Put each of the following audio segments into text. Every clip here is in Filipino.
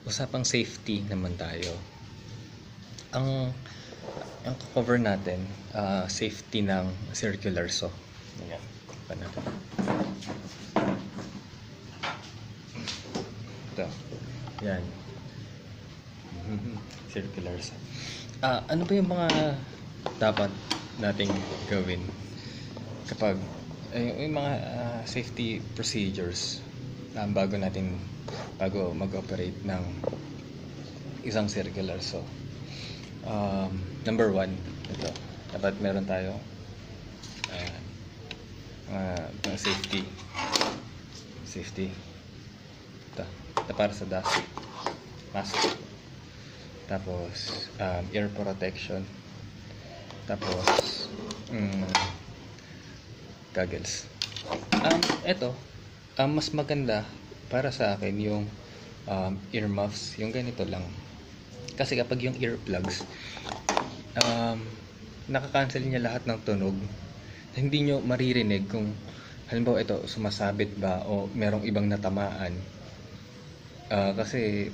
usapang safety naman tayo. Ang cover natin, safety ng circular saw. Ayan, pa natin. Ito. Yan. Circular saw. Ano ba yung mga dapat nating gawin kapag yung mga safety procedures bago mag-operate ng isang circular saw? Number one, ito, dapat meron tayo safety ito para sa dust mask, tapos ear protection, tapos goggles. Ito mas maganda para sa akin yung earmuffs, yung ganito lang. Kasi kapag yung earplugs, nakakancel niya lahat ng tunog. Hindi nyo maririnig kung halimbawa ito sumasabit ba o merong ibang natamaan. Kasi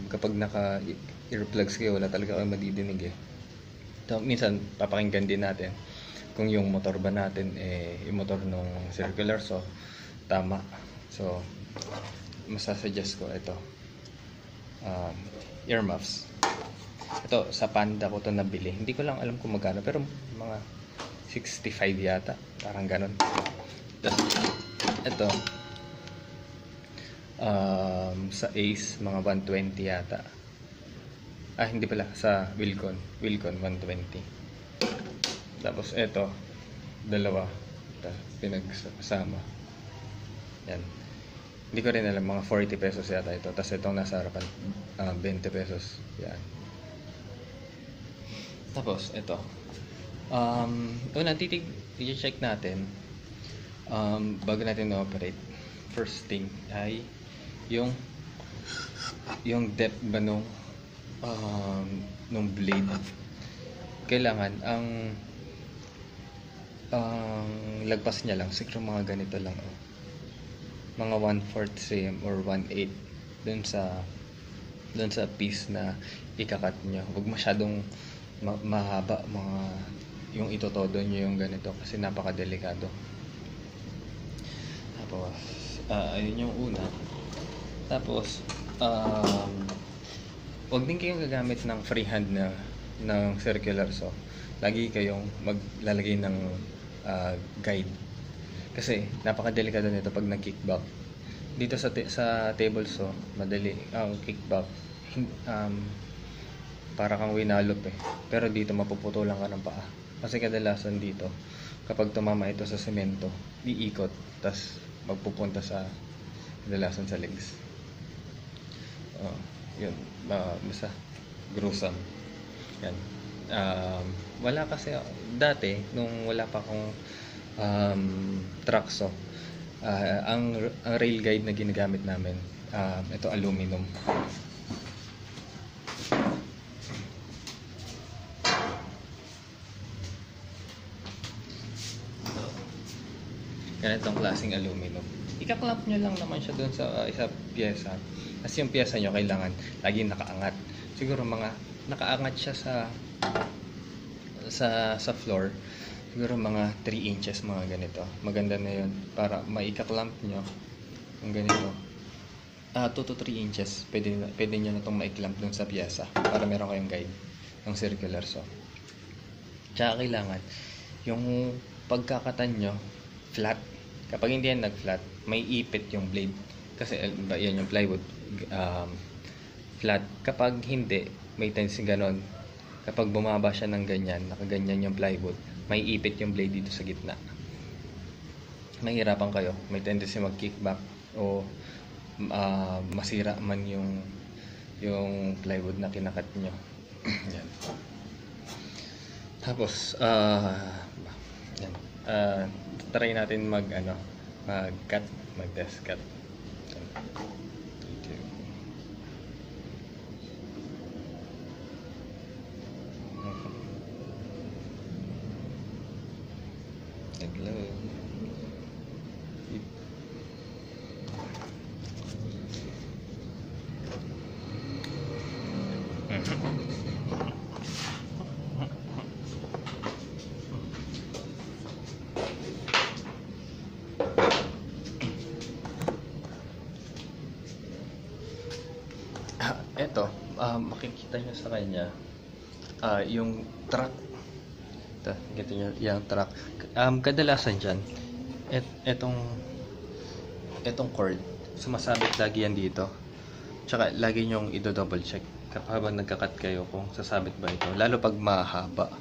kapag naka earplugs kayo, wala talaga kayo madidinig eh. So, minsan papakinggan din natin kung yung motor ba natin yung motor ng circular saw tama. So masasuggest ko ito, earmuffs. Ito sa Panda ko to nabili, hindi ko lang alam kung magkano, pero mga 65 yata, parang ganon. Ito sa Ace mga 120 yata. Hindi pala, sa Wilcon 120. Tapos ito dalawa pinagsama. Yan, hindi ko rin alam, mga 40 pesos yata ito. Tapos itong nasa harapan 20 pesos. Yan. Tapos ito i-check natin bago natin na-operate. First thing ay yung depth ba nung blade. Kailangan ang lagpas niya lang siguro mga ganito lang, mga 1/4 cm or 1/8 dun sa piece na ikakat nyo. Huwag masyadong mahaba, mga yung itotodo nyo yung ganito, kasi napakadelikado. Tapos ayun yung una. Tapos huwag din kayong gagamit ng freehand ng circular saw. Lagi kayong maglalagay ng guide, kasi napakadelikado nito pag nag-kickback. Dito sa table saw, madali ang kickback, para kang winalop pero dito mapuputulan ka ng paa, kasi kadalasan dito kapag tumama ito sa semento, iikot, tas magpupunta sa kadalasan sa legs. Yun, basta gruesome yan. Wala kasi dati nung wala pa akong truck saw, ang rail guide na ginagamit namin, ito aluminum. Ganitong klaseng aluminum. Ika-clamp nyo lang naman siya doon sa isa pyesa. Kasi yung pyesa nyo kailangan laging nakaangat. Siguro mga nakaangat siya sa floor. Siguro mga 3 inches, mga ganito. Maganda na yun para maika-clamp nyo yung ganito. 2 to 3 inches. Pwede nyo na itong maiklamp doon sa pyesa para meron kayong guide ng circular saw. Tsaka kailangan yung pagkakatan nyo flat. Kapag hindi yan nag-flat, may ipit yung blade. Kasi yan yung plywood, flat. Kapag hindi, may tendency ganon. Kapag bumaba siya ng ganyan, nakaganyan yung plywood, may ipit yung blade dito sa gitna. Mahirapan kayo, may tendency mag-kickback o masira man yung plywood na kinakat nyo. Yan. Tapos yan. Try natin mag-test cut. Hello. Eto, makikita nyo sa kanya yung track. Ito, ganito nyo, yung track. Kadalasan dyan, etong cord, sumasabit lagi yan dito. Tsaka lagi nyong i-double check habang nagkakat kayo kung sasabit ba ito. Lalo pag mahaba.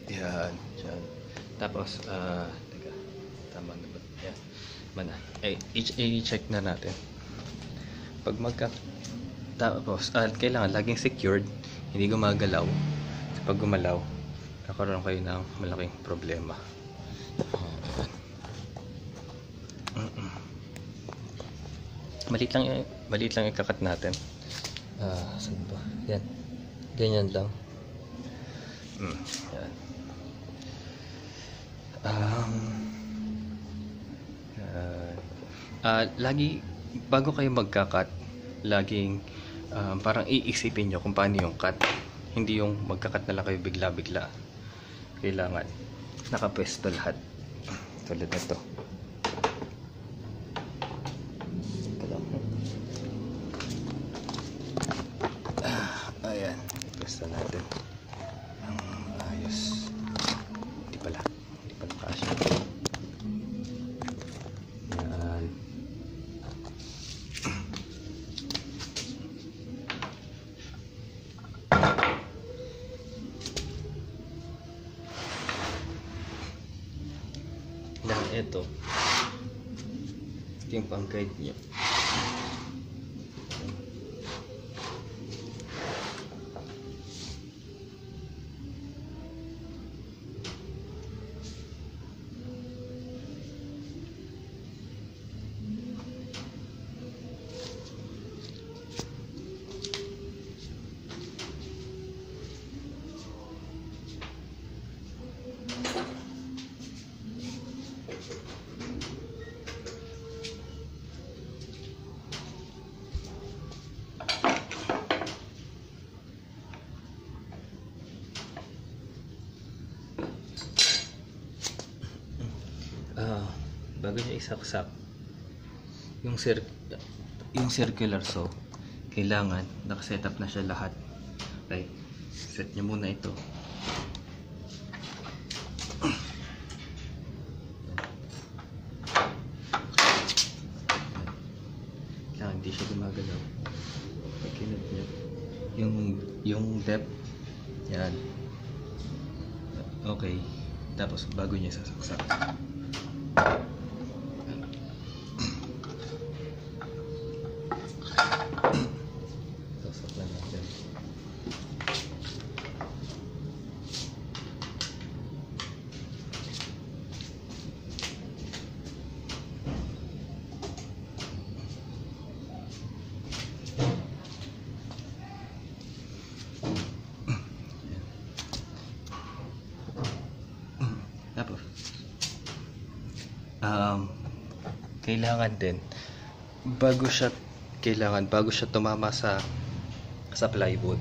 Yan. Yan. Tapos, teka, tama na ba? Yan. Mana. I-check na natin. Pag tapos, kailangan laging secured, hindi gumagalaw. Kasi pag gumalaw, kakaroon kayo ng malaking problema. Maliit lang ikakat natin. Saan ba? Yan. Ganyan lang. Yan. Lagi bago kayo magkakat, laging parang iisipin nyo kung paano yung cut. Hindi yung magkakat na lang kayo bigla-bigla. Kailangan nakapwesto lahat. Tulad nito. Ayan, pwesto natin ang ayos. Hindi pala kasya. Yan. Yan, ito yung pang-guide nyo. Bago nyo isaksak yung circular saw, kailangan nakaset up na siya lahat. Right, set nyo muna ito. Kailangan hindi siya gumagalaw. Pag kinat nyo yung depth, yan, okay. Tapos bago nyo isasaksak, kailangan din bago siya tumama sa plywood,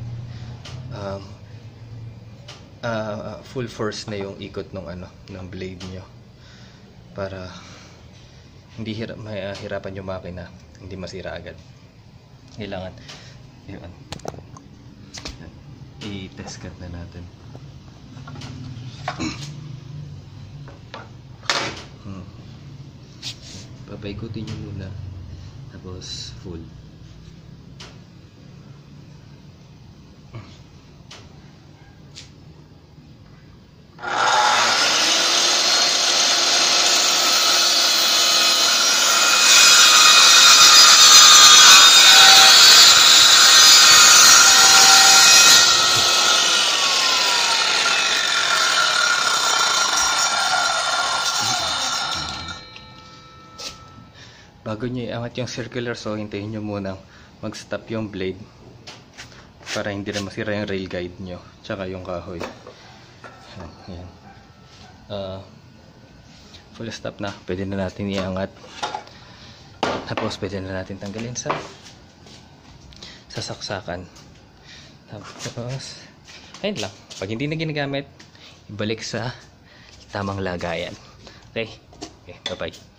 full force na yung ikot ng blade nyo para hindi mahirapan yung makina, hindi masira agad. Kailangan yun, i-test cut na natin. Papaikutin nyo muna, tapos full. Bago nyo iangat yung circular saw, hintayin nyo muna mag-stop yung blade para hindi na masira yung rail guide nyo tsaka yung kahoy. Yan. Full stop na, pwede na natin iangat, tapos pwede na natin tanggalin sa sasaksakan. Tapos, ayun lang. Pag hindi na ginagamit, ibalik sa tamang lagayan. Okay? Okay, bye-bye.